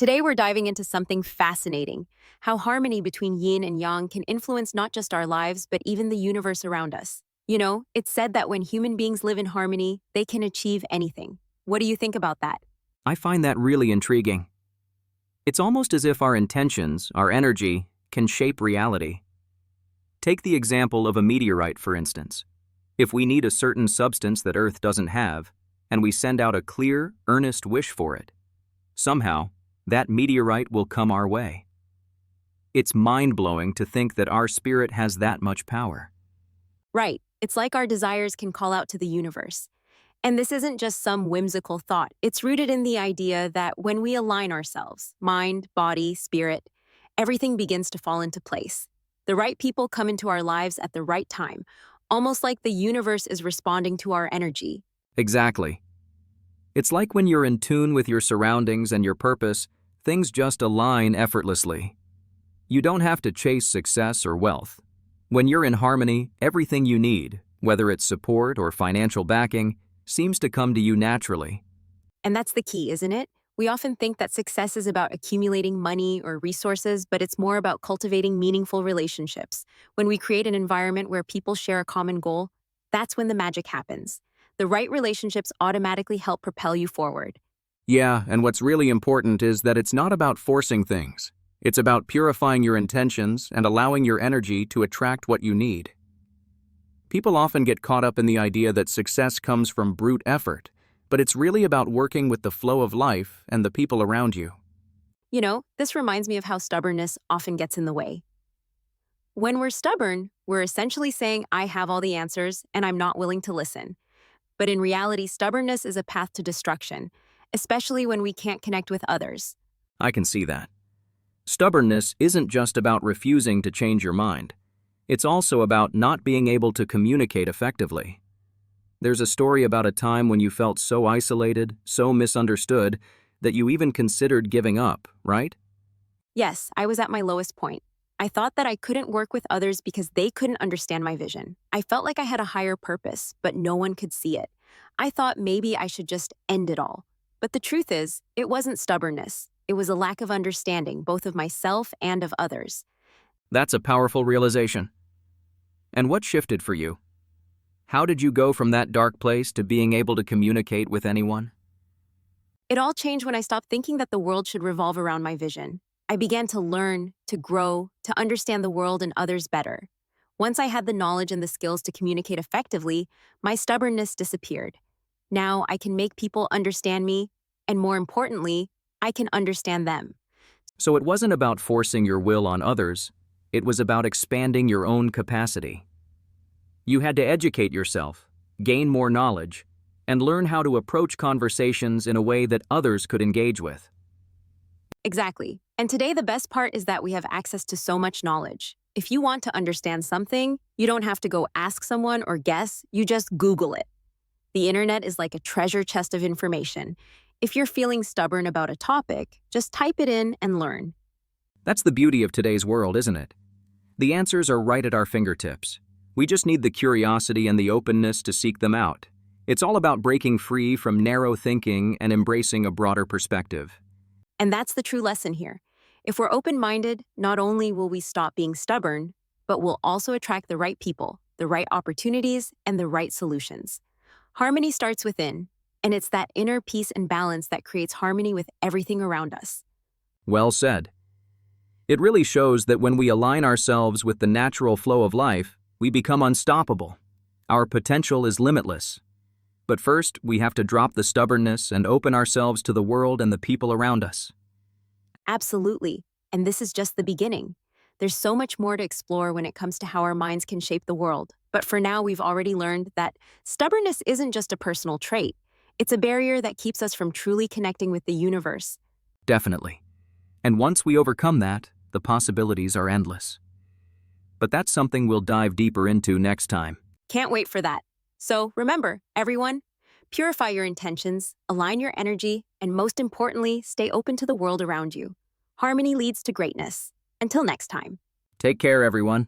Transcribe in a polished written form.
Today, we're diving into something fascinating: how harmony between yin and yang can influence not just our lives, but even the universe around us. It's said that when human beings live in harmony, they can achieve anything. What do you think about that? I find that really intriguing. It's almost as if our intentions, our energy, can shape reality. Take the example of a meteorite, for instance. If we need a certain substance that Earth doesn't have, and we send out a clear, earnest wish for it, somehow, that meteorite will come our way. It's mind-blowing to think that our spirit has that much power. Right. It's like our desires can call out to the universe. And this isn't just some whimsical thought. It's rooted in the idea that when we align ourselves, mind, body, spirit, everything begins to fall into place. The right people come into our lives at the right time, almost like the universe is responding to our energy. Exactly. It's like when you're in tune with your surroundings and your purpose, things just align effortlessly. You don't have to chase success or wealth. When you're in harmony, everything you need, whether it's support or financial backing, seems to come to you naturally. And that's the key, isn't it? We often think that success is about accumulating money or resources, but it's more about cultivating meaningful relationships. When we create an environment where people share a common goal, that's when the magic happens. The right relationships automatically help propel you forward. Yeah, and what's really important is that it's not about forcing things. It's about purifying your intentions and allowing your energy to attract what you need. People often get caught up in the idea that success comes from brute effort, but it's really about working with the flow of life and the people around you. This reminds me of how stubbornness often gets in the way. When we're stubborn, we're essentially saying, I have all the answers and I'm not willing to listen. But in reality, stubbornness is a path to destruction, especially when we can't connect with others. I can see that. Stubbornness isn't just about refusing to change your mind. It's also about not being able to communicate effectively. There's a story about a time when you felt so isolated, so misunderstood, that you even considered giving up, right? Yes, I was at my lowest point. I thought that I couldn't work with others because they couldn't understand my vision. I felt like I had a higher purpose, but no one could see it. I thought maybe I should just end it all. But the truth is, it wasn't stubbornness. It was a lack of understanding, both of myself and of others. That's a powerful realization. And what shifted for you? How did you go from that dark place to being able to communicate with anyone? It all changed when I stopped thinking that the world should revolve around my vision. I began to learn, to grow, to understand the world and others better. Once I had the knowledge and the skills to communicate effectively, my stubbornness disappeared. Now I can make people understand me, and more importantly, I can understand them. So it wasn't about forcing your will on others, it was about expanding your own capacity. You had to educate yourself, gain more knowledge, and learn how to approach conversations in a way that others could engage with. Exactly. And today the best part is that we have access to so much knowledge. If you want to understand something, you don't have to go ask someone or guess, you just Google it. The internet is like a treasure chest of information. If you're feeling stubborn about a topic, just type it in and learn. That's the beauty of today's world, isn't it? The answers are right at our fingertips. We just need the curiosity and the openness to seek them out. It's all about breaking free from narrow thinking and embracing a broader perspective. And that's the true lesson here. If we're open-minded, not only will we stop being stubborn, but we'll also attract the right people, the right opportunities, and the right solutions. Harmony starts within, and it's that inner peace and balance that creates harmony with everything around us. Well said. It really shows that when we align ourselves with the natural flow of life, we become unstoppable. Our potential is limitless. But first, we have to drop the stubbornness and open ourselves to the world and the people around us. Absolutely. And this is just the beginning. There's so much more to explore when it comes to how our minds can shape the world. But for now, we've already learned that stubbornness isn't just a personal trait. It's a barrier that keeps us from truly connecting with the universe. Definitely. And once we overcome that, the possibilities are endless. But that's something we'll dive deeper into next time. Can't wait for that. So remember, everyone, purify your intentions, align your energy, and most importantly, stay open to the world around you. Harmony leads to greatness. Until next time. Take care, everyone.